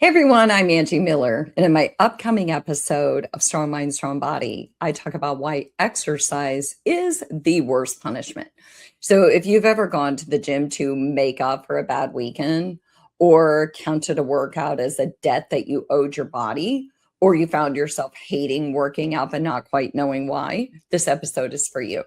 Hey everyone, I'm Angie Miller, and in my upcoming episode of Strong Mind, Strong Body, I talk about why exercise is the worst punishment. So, if you've ever gone to the gym to make up for a bad weekend, or counted a workout as a debt that you owed your body, or you found yourself hating working out but not quite knowing why, this episode is for you.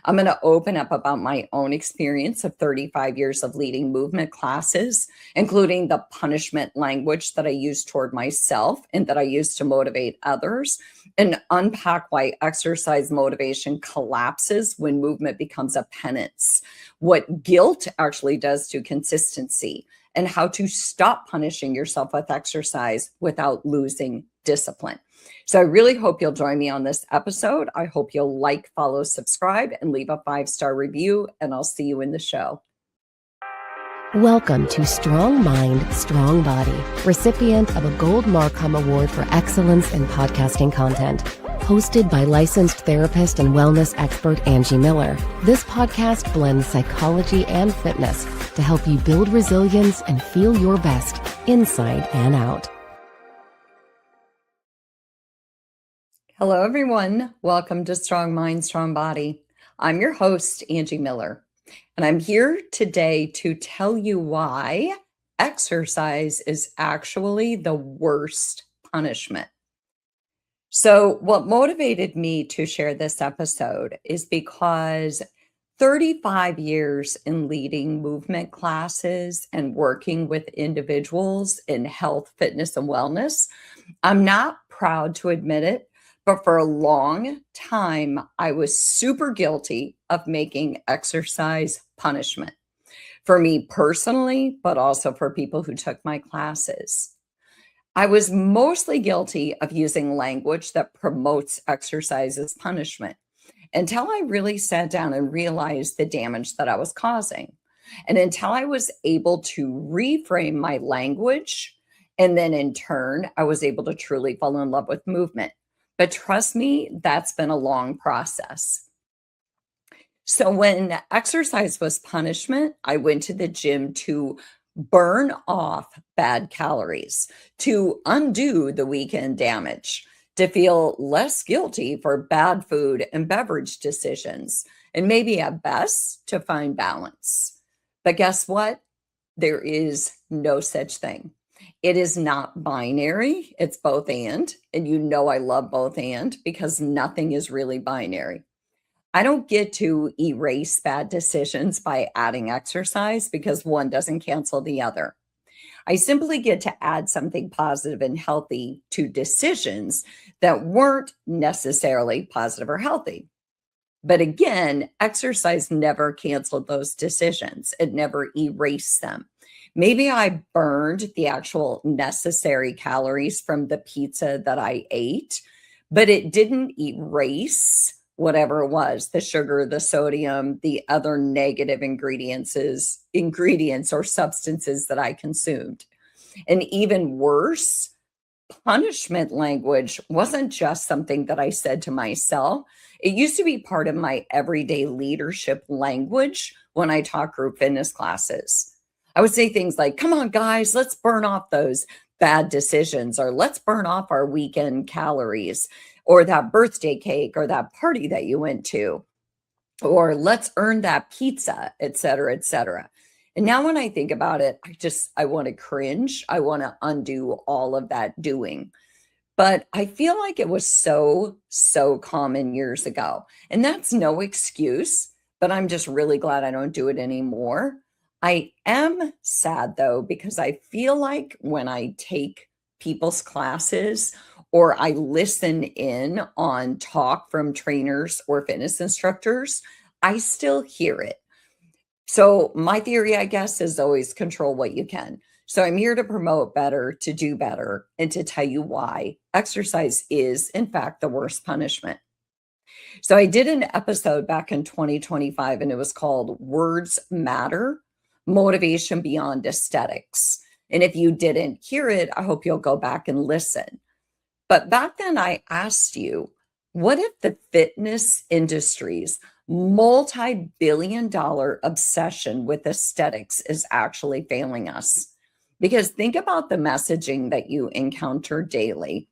I'm going to open up about my own experience of 35 years of leading movement classes, including the punishment language that I use toward myself and that I use to motivate others, and unpack why exercise motivation collapses when movement becomes a penance, what guilt actually does to consistency, and how to stop punishing yourself with exercise without losing discipline. So I really hope you'll join me on this episode. I hope you'll like, follow, subscribe, and leave a 5-star review, and I'll see you in the show. Welcome to Strong Mind, Strong Body, recipient of a Gold Markham Award for Excellence in Podcasting Content. Hosted by licensed therapist and wellness expert Angie Miller, this podcast blends psychology and fitness to help you build resilience and feel your best inside and out. Hello, everyone. Welcome to Strong Mind, Strong Body. I'm your host, Angie Miller, and I'm here today to tell you why exercise is actually the worst punishment. So, what motivated me to share this episode is because 35 years in leading movement classes and working with individuals in health, fitness, and wellness, I'm not proud to admit it, but for a long time, I was super guilty of making exercise punishment for me personally, but also for people who took my classes. I was mostly guilty of using language that promotes exercise as punishment until I really sat down and realized the damage that I was causing. And until I was able to reframe my language, and then in turn, I was able to truly fall in love with movement. But trust me, that's been a long process. So when exercise was punishment, I went to the gym to burn off bad calories, to undo the weekend damage, to feel less guilty for bad food and beverage decisions, and maybe at best to find balance. But guess what? There is no such thing. It is not binary. It's both and you know I love both and because nothing is really binary. I don't get to erase bad decisions by adding exercise because one doesn't cancel the other. I simply get to add something positive and healthy to decisions that weren't necessarily positive or healthy. But again, exercise never canceled those decisions. It never erased them. Maybe I burned the actual necessary calories from the pizza that I ate, but it didn't erase whatever it was, the sugar, the sodium, the other negative ingredients or substances that I consumed. And even worse, punishment language wasn't just something that I said to myself. It used to be part of my everyday leadership language when I taught group fitness classes. I would say things like, come on, guys, let's burn off those bad decisions, or let's burn off our weekend calories, or that birthday cake, or that party that you went to, or let's earn that pizza, et cetera, et cetera. And now when I think about it, I want to cringe. I want to undo all of that doing. But I feel like it was so common years ago. And that's no excuse, but I'm just really glad I don't do it anymore. I am sad though, because I feel like when I take people's classes or I listen in on talk from trainers or fitness instructors, I still hear it. So my theory, I guess, is always control what you can. So I'm here to promote better, to do better, and to tell you why exercise is, in fact, the worst punishment. So I did an episode back in 2025, and it was called Words Matter, Motivation Beyond Aesthetics. And if you didn't hear it, I hope you'll go back and listen. But back then I asked you, what if the fitness industry's multi-billion-dollar obsession with aesthetics is actually failing us? Because think about the messaging that you encounter daily.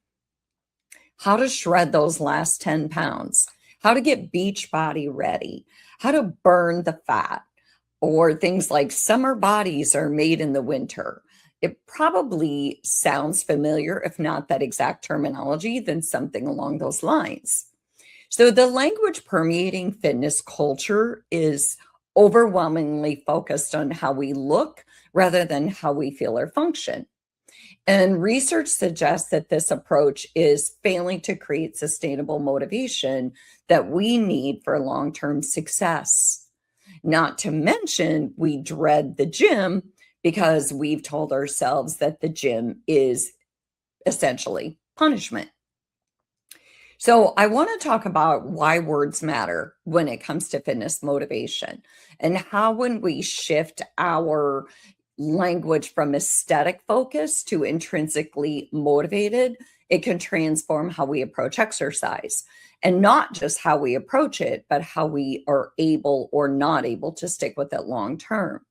How to shred those last 10 pounds, how to get beach body ready, how to burn the fat, or things like summer bodies are made in the winter. It probably sounds familiar, if not that exact terminology, then something along those lines. So the language permeating fitness culture is overwhelmingly focused on how we look rather than how we feel or function. And research suggests that this approach is failing to create sustainable motivation that we need for long term success. Not to mention, we dread the gym because we've told ourselves that the gym is essentially punishment. So, I want to talk about why words matter when it comes to fitness motivation and how, when we shift our language from aesthetic focus to intrinsically motivated, it can transform how we approach exercise. And not just how we approach it, but how we are able or not able to stick with it long term.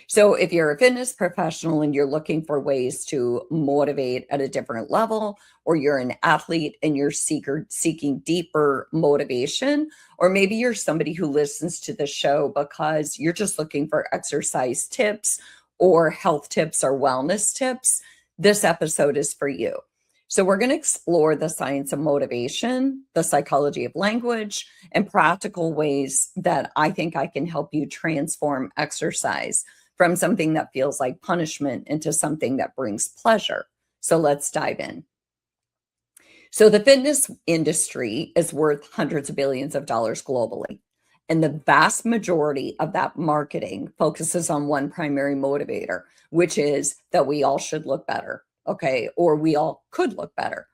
So, if you're a fitness professional and you're looking for ways to motivate at a different level, or you're an athlete and you're seeking deeper motivation, or maybe you're somebody who listens to the show because you're just looking for exercise tips or health tips or wellness tips, this episode is for you. So, we're going to explore the science of motivation, the psychology of language, and practical ways that I think I can help you transform exercise from something that feels like punishment into something that brings pleasure. So let's dive in. So the fitness industry is worth hundreds of billions of dollars globally. And the vast majority of that marketing focuses on one primary motivator, which is that we all should look better, okay? Or we all could look better.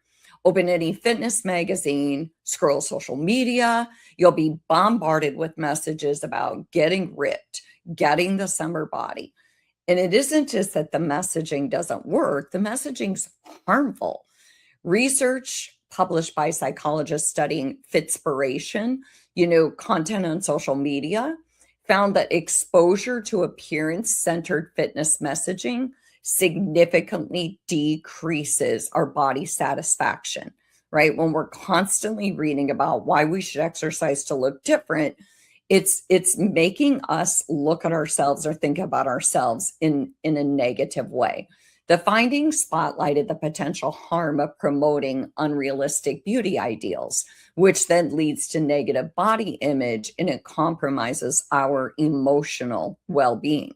Open any fitness magazine, scroll social media, you'll be bombarded with messages about getting ripped, getting the summer body. And it isn't just that the messaging doesn't work, the messaging's harmful. Research published by psychologists studying Fitspiration, content on social media, found that exposure to appearance-centered fitness messaging significantly decreases our body satisfaction, right? When we're constantly reading about why we should exercise to look different, it's making us look at ourselves or think about ourselves in a negative way. The findings spotlighted the potential harm of promoting unrealistic beauty ideals, which then leads to negative body image and it compromises our emotional well-being.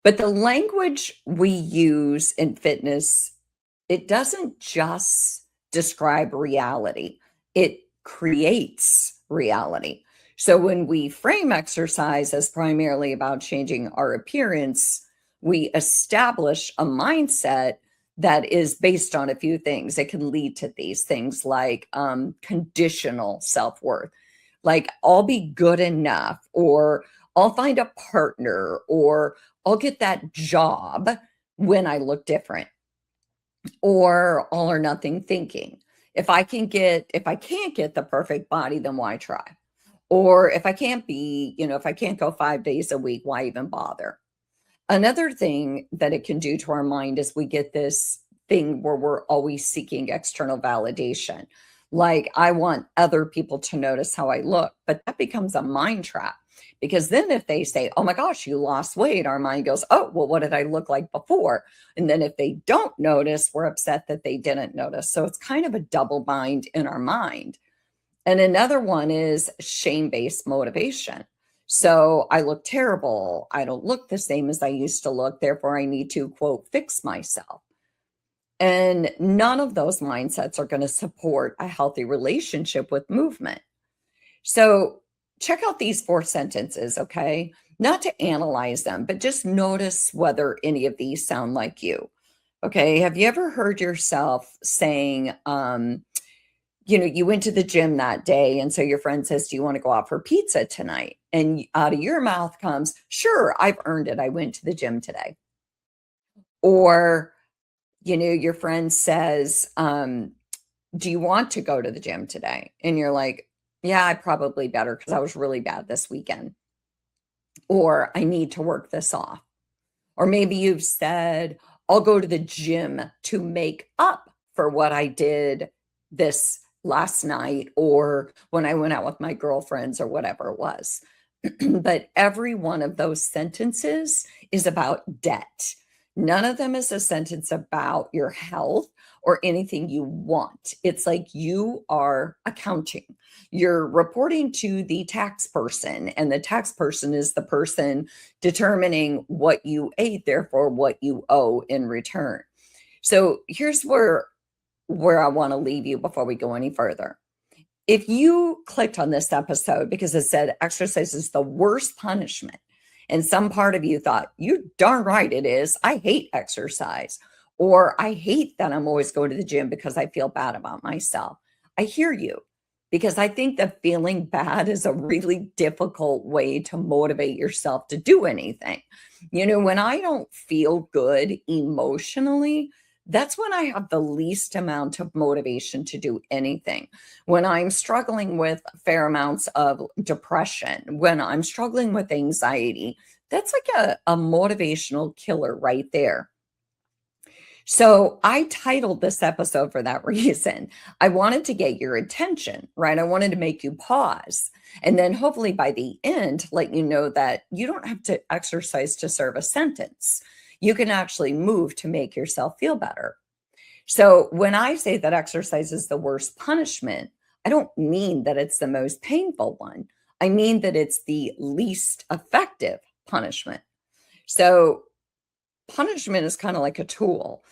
But the language we use in fitness, it doesn't just describe reality, it creates reality. So when we frame exercise as primarily about changing our appearance, we establish a mindset that is based on a few things. It can lead to these things like conditional self-worth, like I'll be good enough, or I'll find a partner, or I'll get that job when I look different, or all or nothing thinking. If I can't get the perfect body, then why try? Or if I can't if I can't go 5 days a week, why even bother? Another thing that it can do to our mind is we get this thing where we're always seeking external validation. Like, I want other people to notice how I look, but that becomes a mind trap. Because then if they say, oh my gosh, you lost weight, our mind goes, oh, well, what did I look like before? And then if they don't notice, we're upset that they didn't notice. So it's kind of a double bind in our mind. And another one is shame-based motivation. So I look terrible. I don't look the same as I used to look. Therefore, I need to, quote, fix myself. And none of those mindsets are going to support a healthy relationship with movement. So check out these 4 sentences, okay? Not to analyze them, but just notice whether any of these sound like you. Okay. Have you ever heard yourself saying, you went to the gym that day, and so your friend says, do you want to go out for pizza tonight? And out of your mouth comes, sure, I've earned it. I went to the gym today. Or, your friend says, do you want to go to the gym today? And you're like, yeah, I probably better because I was really bad this weekend. Or I need to work this off. Or maybe you've said, I'll go to the gym to make up for what I did this last night or when I went out with my girlfriends or whatever it was. But every one of those sentences is about debt. None of them is a sentence about your health or anything you want. It's like you are accounting. You're reporting to the tax person, and the tax person is the person determining what you ate, therefore what you owe in return. So here's where I want to leave you before we go any further. If you clicked on this episode because it said exercise is the worst punishment, and some part of you thought, you darn right it is. I hate exercise, or I hate that I'm always going to the gym because I feel bad about myself. I hear you, because I think that feeling bad is a really difficult way to motivate yourself to do anything. When I don't feel good emotionally, that's when I have the least amount of motivation to do anything. When I'm struggling with fair amounts of depression, when I'm struggling with anxiety, that's like a motivational killer right there. So I titled this episode for that reason. I wanted to get your attention, right? I wanted to make you pause. And then hopefully by the end, let you know that you don't have to exercise to serve a sentence. You can actually move to make yourself feel better. So when I say that exercise is the worst punishment, I don't mean that it's the most painful one. I mean that it's the least effective punishment. So punishment is kind of like a tool.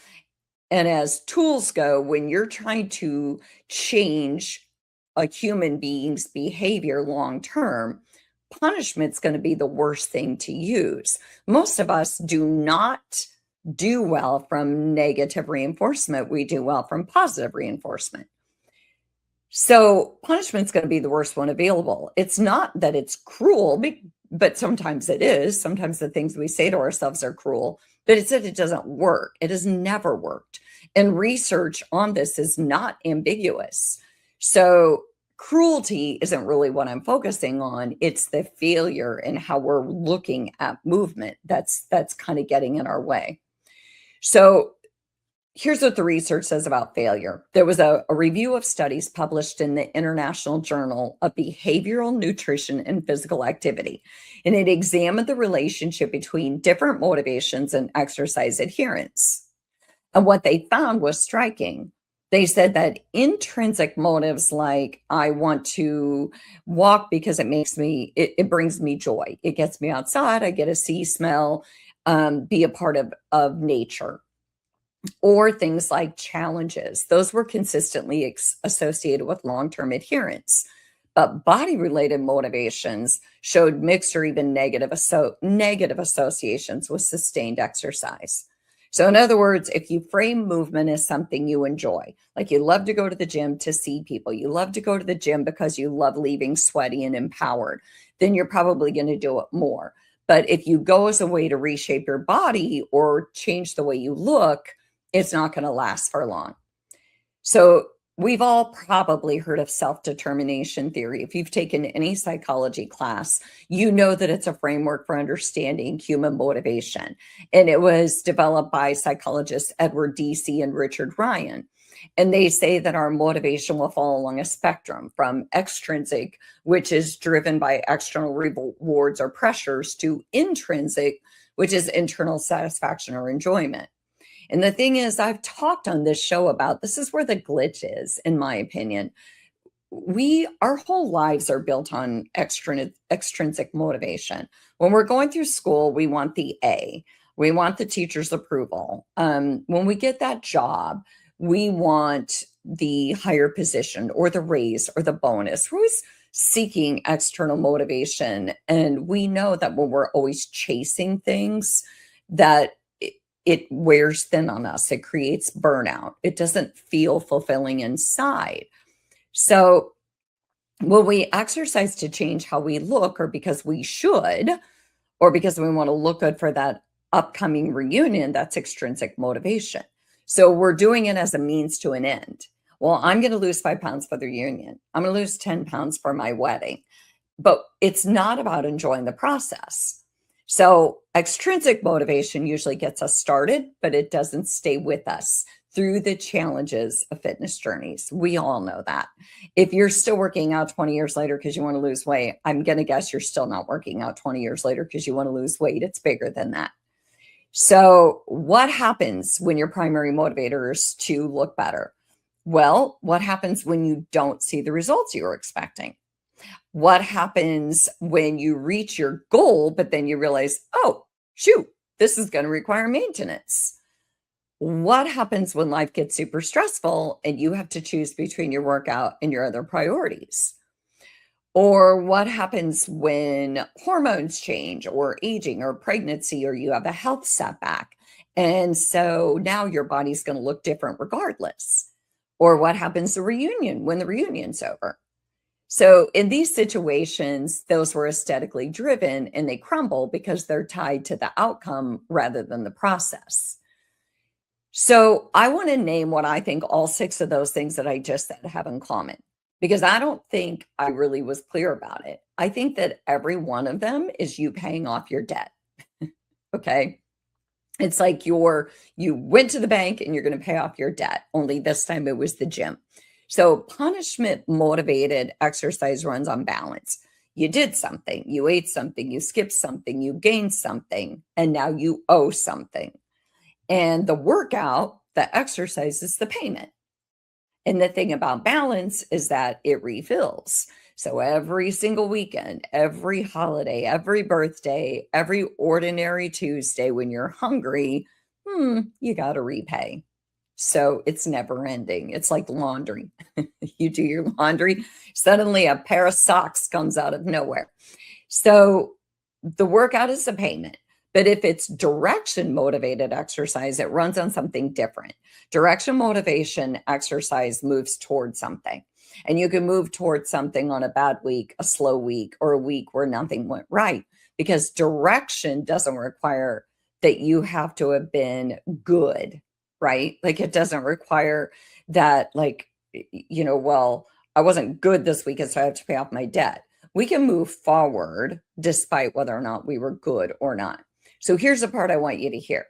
And as tools go, when you're trying to change a human being's behavior long term, punishment's going to be the worst thing to use. Most of us do not do well from negative reinforcement. We do well from positive reinforcement. So punishment's going to be the worst one available. It's not that it's cruel, but sometimes it is. Sometimes the things we say to ourselves are cruel, but it's that it doesn't work. It has never worked. And research on this is not ambiguous. So cruelty isn't really what I'm focusing on. It's the failure and how we're looking at movement that's kind of getting in our way. So here's what the research says about failure. There was a review of studies published in the International Journal of Behavioral Nutrition and Physical Activity, and it examined the relationship between different motivations and exercise adherence. And what they found was striking. They said that intrinsic motives like I want to walk because it brings me joy. It gets me outside. I get to see, smell, be a part of nature. Or things like challenges. Those were consistently associated with long-term adherence. But body-related motivations showed mixed or even negative associations with sustained exercise. So in other words, if you frame movement as something you enjoy, like you love to go to the gym to see people, you love to go to the gym because you love leaving sweaty and empowered, then you're probably going to do it more. But if you go as a way to reshape your body or change the way you look, it's not going to last for long. So we've all probably heard of self-determination theory. If you've taken any psychology class, you know that it's a framework for understanding human motivation. And it was developed by psychologists Edward Deci and Richard Ryan. And they say that our motivation will fall along a spectrum from extrinsic, which is driven by external rewards or pressures, to intrinsic, which is internal satisfaction or enjoyment. And the thing is, I've talked on this show about this is where the glitch is, in my opinion. Our whole lives are built on extrinsic motivation. When we're going through school, we want the A. We want the teacher's approval. When we get that job, we want the higher position or the raise or the bonus. We're always seeking external motivation. And we know that when we're always chasing things, that it wears thin on us. It creates burnout. It doesn't feel fulfilling inside. So when we exercise to change how we look, or because we should, or because we want to look good for that upcoming reunion, that's extrinsic motivation. So we're doing it as a means to an end. Well, I'm going to lose 5 pounds for the reunion. I'm going to lose 10 pounds for my wedding. But it's not about enjoying the process. So extrinsic motivation usually gets us started, but it doesn't stay with us through the challenges of fitness journeys. We all know that. If you're still working out 20 years later because you want to lose weight, I'm going to guess you're still not working out 20 years later because you want to lose weight. It's bigger than that. So what happens when your primary motivator is to look better? Well, what happens when you don't see the results you were expecting? What happens when you reach your goal, but then you realize, oh, shoot, this is going to require maintenance? What happens when life gets super stressful and you have to choose between your workout and your other priorities? Or what happens when hormones change or aging or pregnancy or you have a health setback? And so now your body's going to look different regardless. Or what happens to reunion when the reunion's over? So in these situations, those were aesthetically driven and they crumble because they're tied to the outcome rather than the process. So I want to name what I think all 6 of those things that I just said have in common, because I don't think I really was clear about it. I think that every one of them is you paying off your debt. Okay. It's like you went to the bank and you're going to pay off your debt, only this time it was the gym. So punishment motivated exercise runs on balance. You did something, you ate something, you skipped something, you gained something, and now you owe something. And the workout, the exercise is the payment. And the thing about balance is that it refills. So every single weekend, every holiday, every birthday, every ordinary Tuesday when you're hungry, you got to repay. So it's never ending. It's like laundry. You do your laundry, suddenly a pair of socks comes out of nowhere. So the workout is a payment. But if it's direction motivated exercise, it runs on something different. Direction motivation exercise moves towards something. And you can move towards something on a bad week, a slow week, or a week where nothing went right. Because direction doesn't require that you have to have been good, right? Like it doesn't require that, like, well, I wasn't good this week, and so I have to pay off my debt. We can move forward despite whether or not we were good or not. So here's the part I want you to hear.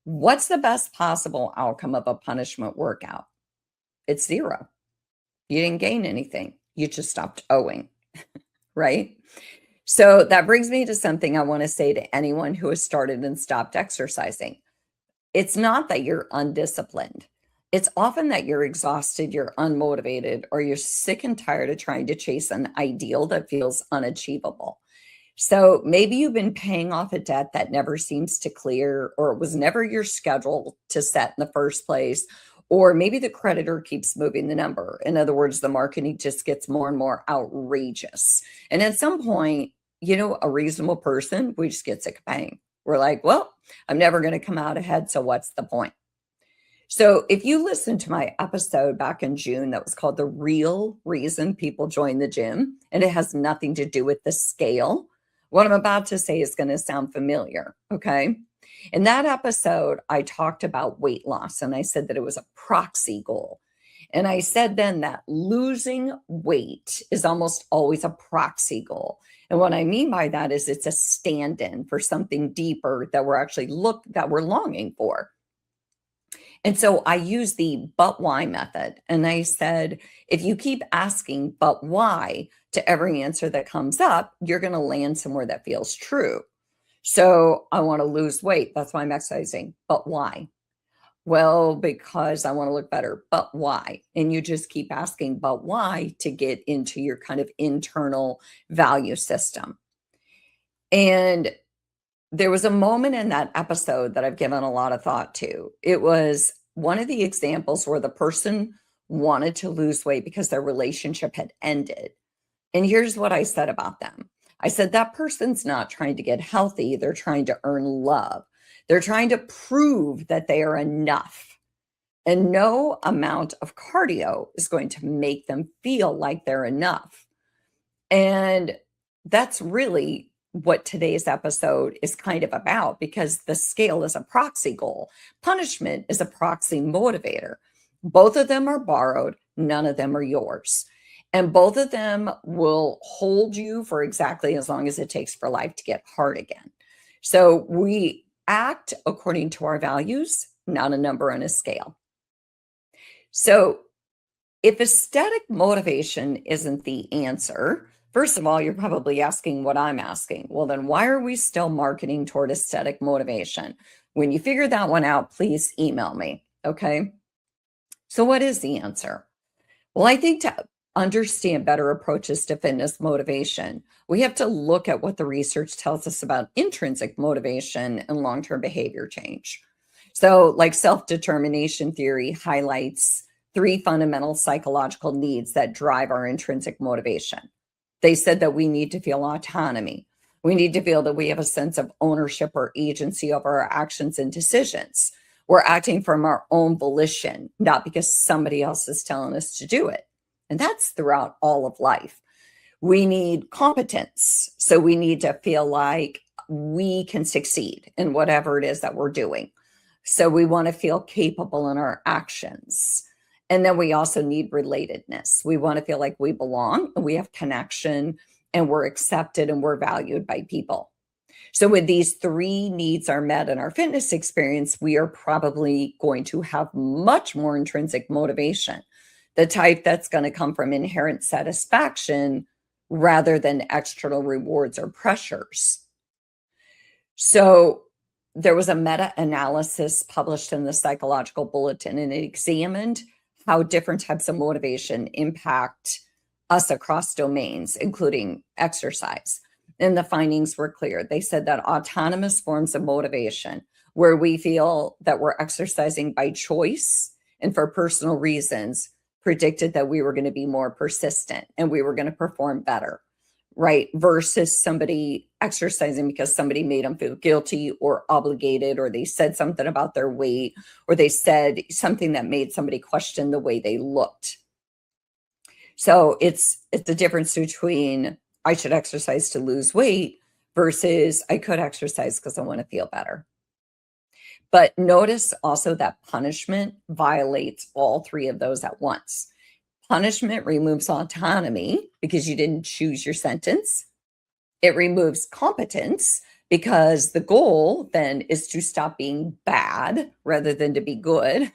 What's the best possible outcome of a punishment workout? It's 0. You didn't gain anything. You just stopped owing, right? So that brings me to something I want to say to anyone who has started and stopped exercising. It's not that you're undisciplined. It's often that you're exhausted, you're unmotivated, or you're sick and tired of trying to chase an ideal that feels unachievable. So maybe you've been paying off a debt that never seems to clear, or it was never your schedule to set in the first place, or maybe the creditor keeps moving the number. In other words, the marketing just gets more and more outrageous. And at some point, a reasonable person, we just get sick of paying. We're like, well, I'm never going to come out ahead, so what's the point? So if you listen to my episode back in June that was called The Real Reason People Join the Gym, and it has nothing to do with the scale, what I'm about to say is going to sound familiar, okay? In that episode, I talked about weight loss, and I said that it was a proxy goal. And I said then that losing weight is almost always a proxy goal. And what I mean by that is it's a stand-in for something deeper that we're longing for. And so I use the but why method. And I said, if you keep asking but why to every answer that comes up, you're going to land somewhere that feels true. So I want to lose weight. That's why I'm exercising. But why? Well, because I want to look better. But why? And you just keep asking but why to get into your kind of internal value system. And there was a moment in that episode that I've given a lot of thought to. It was one of the examples where the person wanted to lose weight because their relationship had ended. And here's what I said about them. I said, that person's not trying to get healthy. They're trying to earn love. They're trying to prove that they are enough. And no amount of cardio is going to make them feel like they're enough. And that's really what today's episode is kind of about, because the scale is a proxy goal. Punishment is a proxy motivator. Both of them are borrowed. None of them are yours. And both of them will hold you for exactly as long as it takes for life to get hard again. So we act according to our values, not a number on a scale. So if aesthetic motivation isn't the answer, first of all, you're probably asking what I'm asking. Well, then why are we still marketing toward aesthetic motivation? When you figure that one out, please email me. Okay. So what is the answer? Well, I think to understand better approaches to fitness motivation, we have to look at what the research tells us about intrinsic motivation and long-term behavior change. So, like self-determination theory highlights three fundamental psychological needs that drive our intrinsic motivation. They said that we need to feel autonomy. We need to feel that we have a sense of ownership or agency over our actions and decisions. We're acting from our own volition, not because somebody else is telling us to do it. And that's throughout all of life. We need competence. So we need to feel like we can succeed in whatever it is that we're doing. So we want to feel capable in our actions. And then we also need relatedness. We want to feel like we belong and we have connection and we're accepted and we're valued by people. So when these three needs are met in our fitness experience, we are probably going to have much more intrinsic motivation, the type that's going to come from inherent satisfaction rather than external rewards or pressures. So there was a meta-analysis published in the Psychological Bulletin, and it examined how different types of motivation impact us across domains, including exercise. And the findings were clear. They said that autonomous forms of motivation, where we feel that we're exercising by choice and for personal reasons, predicted that we were going to be more persistent and we were going to perform better, right? Versus somebody exercising because somebody made them feel guilty or obligated, or they said something about their weight, or they said something that made somebody question the way they looked. So it's the difference between I should exercise to lose weight versus I could exercise because I want to feel better. But notice also that punishment violates all three of those at once. Punishment removes autonomy because you didn't choose your sentence. It removes competence because the goal then is to stop being bad rather than to be good.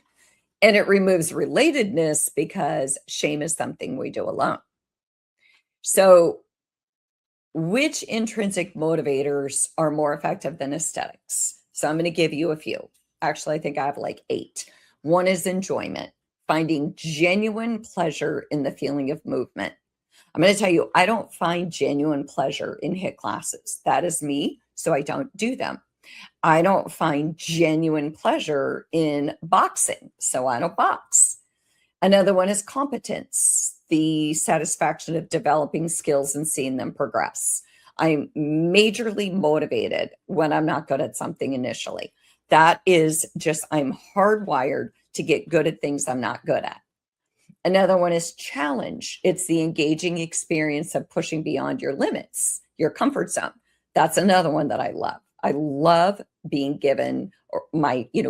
And it removes relatedness because shame is something we do alone. So which intrinsic motivators are more effective than aesthetics? So I'm going to give you a few. Actually, I think I have like 8. One is enjoyment, finding genuine pleasure in the feeling of movement. I'm going to tell you, I don't find genuine pleasure in HIIT classes. That is me, so I don't do them. I don't find genuine pleasure in boxing, so I don't box. Another one is competence, the satisfaction of developing skills and seeing them progress. I'm majorly motivated when I'm not good at something initially. That is just, I'm hardwired to get good at things I'm not good at. Another one is challenge. It's the engaging experience of pushing beyond your limits, your comfort zone. That's another one that I love. I love being given or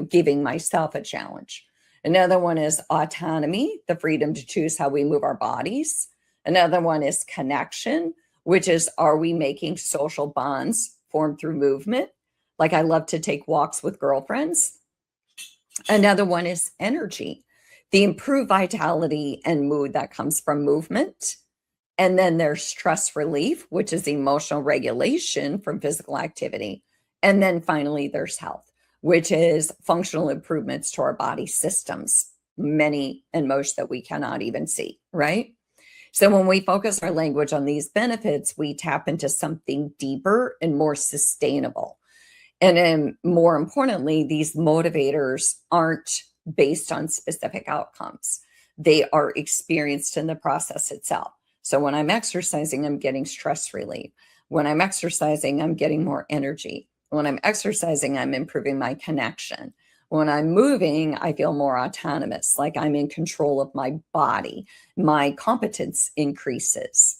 giving myself a challenge. Another one is autonomy, the freedom to choose how we move our bodies. Another one is connection, which is, are we making social bonds formed through movement? Like I love to take walks with girlfriends. Another one is energy, the improved vitality and mood that comes from movement. And then there's stress relief, which is emotional regulation from physical activity. And then finally, there's health, which is functional improvements to our body systems, many and most that we cannot even see, right? So when we focus our language on these benefits, we tap into something deeper and more sustainable. And then more importantly, these motivators aren't based on specific outcomes. They are experienced in the process itself. So when I'm exercising, I'm getting stress relief. When I'm exercising, I'm getting more energy. When I'm exercising, I'm improving my connection. When I'm moving, I feel more autonomous, like I'm in control of my body. My competence increases.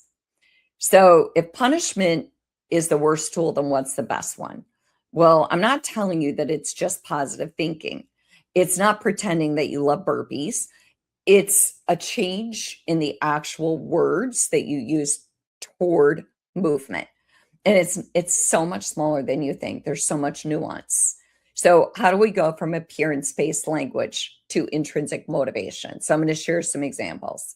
So if punishment is the worst tool, then what's the best one? Well, I'm not telling you that it's just positive thinking. It's not pretending that you love burpees. It's a change in the actual words that you use toward movement. And it's so much smaller than you think. There's so much nuance. So how do we go from appearance-based language to intrinsic motivation? So I'm going to share some examples.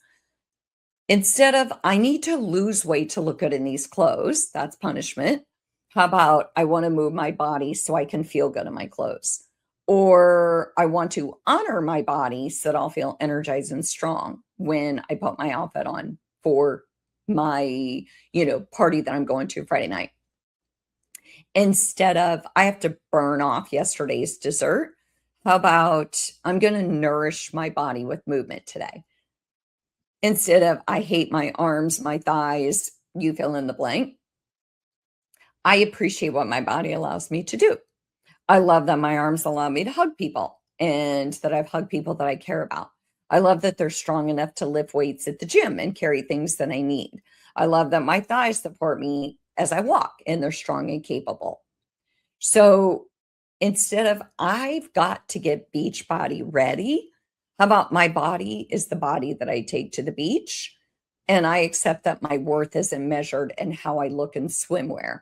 Instead of, I need to lose weight to look good in these clothes, that's punishment. How about, I want to move my body so I can feel good in my clothes? Or I want to honor my body so that I'll feel energized and strong when I put my outfit on for my, party that I'm going to Friday night. Instead of, I have to burn off yesterday's dessert, how about, I'm going to nourish my body with movement today? Instead of, I hate my arms, my thighs, you fill in the blank. I appreciate what my body allows me to do. I love that my arms allow me to hug people and that I've hugged people that I care about. I love that they're strong enough to lift weights at the gym and carry things that I need. I love that my thighs support me as I walk and they're strong and capable. So instead of, I've got to get beach body ready, how about, my body is the body that I take to the beach, and I accept that my worth isn't measured in how I look in swimwear.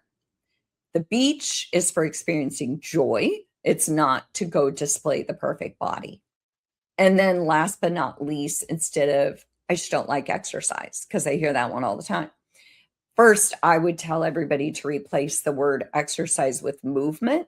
The beach is for experiencing joy. It's not to go display the perfect body. And then last but not least, instead of, I just don't like exercise, because I hear that one all the time. First, I would tell everybody to replace the word exercise with movement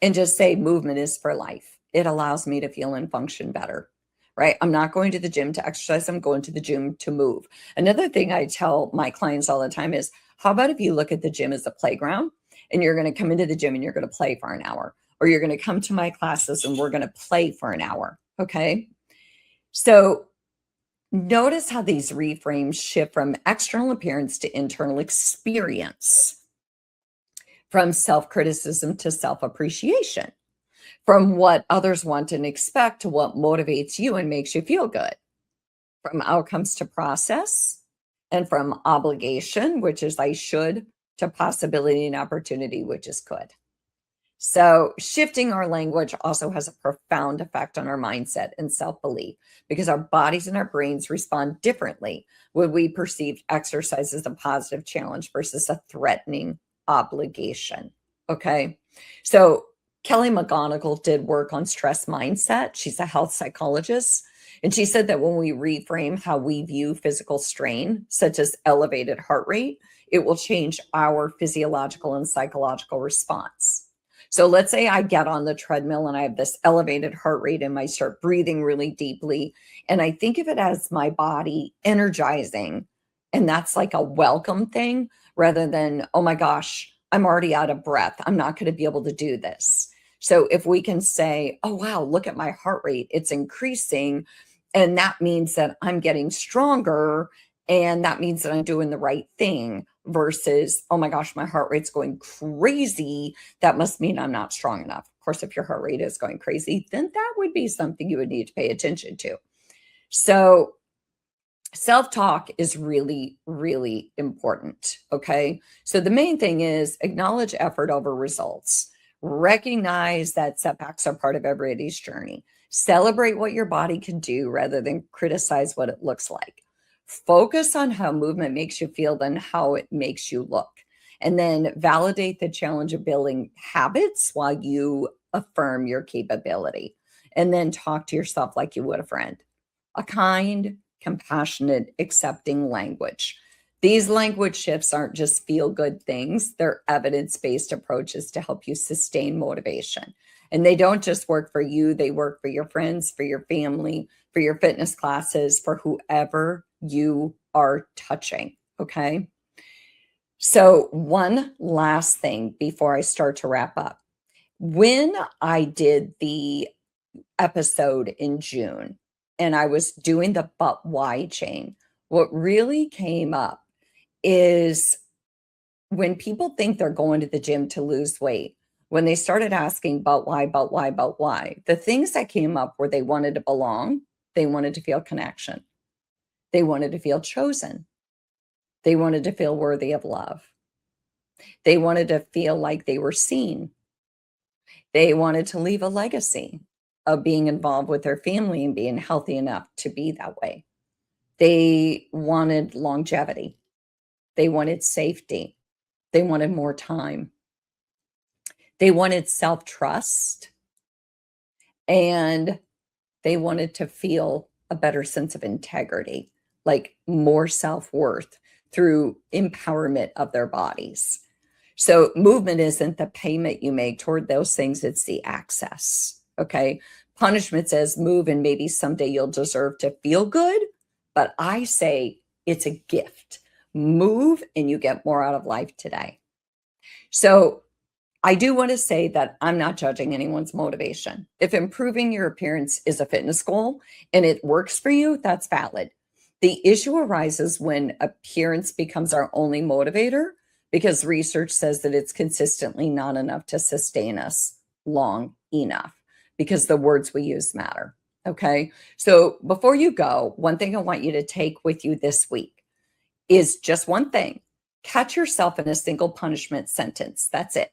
and just say movement is for life. It allows me to feel and function better, right? I'm not going to the gym to exercise. I'm going to the gym to move. Another thing I tell my clients all the time is, how about if you look at the gym as a playground, and you're going to come into the gym and you're going to play for an hour, or you're going to come to my classes and we're going to play for an hour. Okay. So notice how these reframes shift from external appearance to internal experience, from self-criticism to self-appreciation, from what others want and expect to what motivates you and makes you feel good, from outcomes to process, and from obligation, which is I should, to possibility and opportunity, which is could. So shifting our language also has a profound effect on our mindset and self-belief, because our bodies and our brains respond differently when we perceive exercise as a positive challenge versus a threatening obligation. Okay. So Kelly McGonigal did work on stress mindset. She's a health psychologist. And she said that when we reframe how we view physical strain, such as elevated heart rate, it will change our physiological and psychological response. So let's say I get on the treadmill and I have this elevated heart rate and I start breathing really deeply. And I think of it as my body energizing. And that's like a welcome thing rather than, oh my gosh, I'm already out of breath. I'm not going to be able to do this. So if we can say, oh, wow, look at my heart rate, it's increasing. And that means that I'm getting stronger. And that means that I'm doing the right thing versus, oh my gosh, my heart rate's going crazy. That must mean I'm not strong enough. Of course, if your heart rate is going crazy, then that would be something you would need to pay attention to. So self-talk is really, really important. Okay. So the main thing is acknowledge effort over results. Recognize that setbacks are part of everybody's journey. Celebrate what your body can do rather than criticize what it looks like. Focus on how movement makes you feel than how it makes you look. And then validate the challenge of building habits while you affirm your capability. And then talk to yourself like you would a friend. A kind, compassionate, accepting language. These language shifts aren't just feel-good things. They're evidence-based approaches to help you sustain motivation. And they don't just work for you. They work for your friends, for your family, for your fitness classes, for whoever you are touching. Okay. So one last thing before I start to wrap up. When I did the episode in June and I was doing the but why chain, what really came up is when people think they're going to the gym to lose weight, when they started asking but why, but why, but why, the things that came up were they wanted to belong, they wanted to feel connection, they wanted to feel chosen, they wanted to feel worthy of love, they wanted to feel like they were seen, they wanted to leave a legacy, of being involved with their family and being healthy enough to be that way. They wanted longevity. They wanted safety. They wanted more time. They wanted self-trust, and they wanted to feel a better sense of integrity, like more self-worth through empowerment of their bodies. So movement isn't the payment you make toward those things, it's the access. Okay. Punishment says move and maybe someday you'll deserve to feel good. But I say it's a gift. Move and you get more out of life today. So I do want to say that I'm not judging anyone's motivation. If improving your appearance is a fitness goal and it works for you, that's valid. The issue arises when appearance becomes our only motivator, because research says that it's consistently not enough to sustain us long enough, because the words we use matter. Okay. So before you go, one thing I want you to take with you this week is just one thing. Catch yourself in a single punishment sentence. That's it.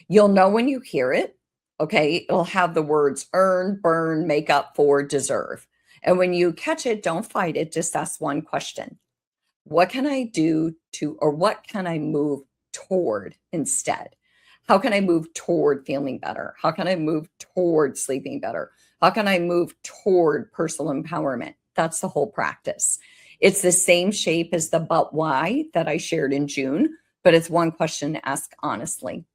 You'll know when you hear it. Okay. It'll have the words earn, burn, make up for, deserve. And when you catch it, don't fight it. Just ask one question. What can I do to, or what can I move toward instead? How can I move toward feeling better? How can I move toward sleeping better? How can I move toward personal empowerment? That's the whole practice. It's the same shape as the but why that I shared in June, but it's one question to ask honestly.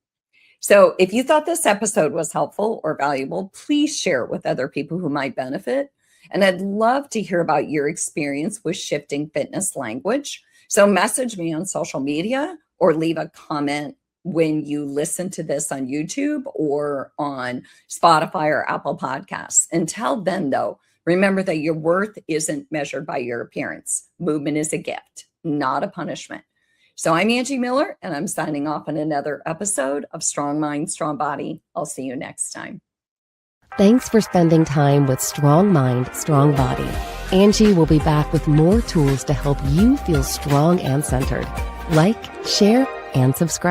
So if you thought this episode was helpful or valuable, please share it with other people who might benefit. And I'd love to hear about your experience with shifting fitness language. So message me on social media or leave a comment when you listen to this on YouTube or on Spotify or Apple Podcasts. Until then, though, remember that your worth isn't measured by your appearance. Movement is a gift, not a punishment. So I'm Angie Miller, and I'm signing off on another episode of Strong Mind, Strong Body. I'll see you next time. Thanks for spending time with Strong Mind, Strong Body. Angie will be back with more tools to help you feel strong and centered. Like, share, and subscribe.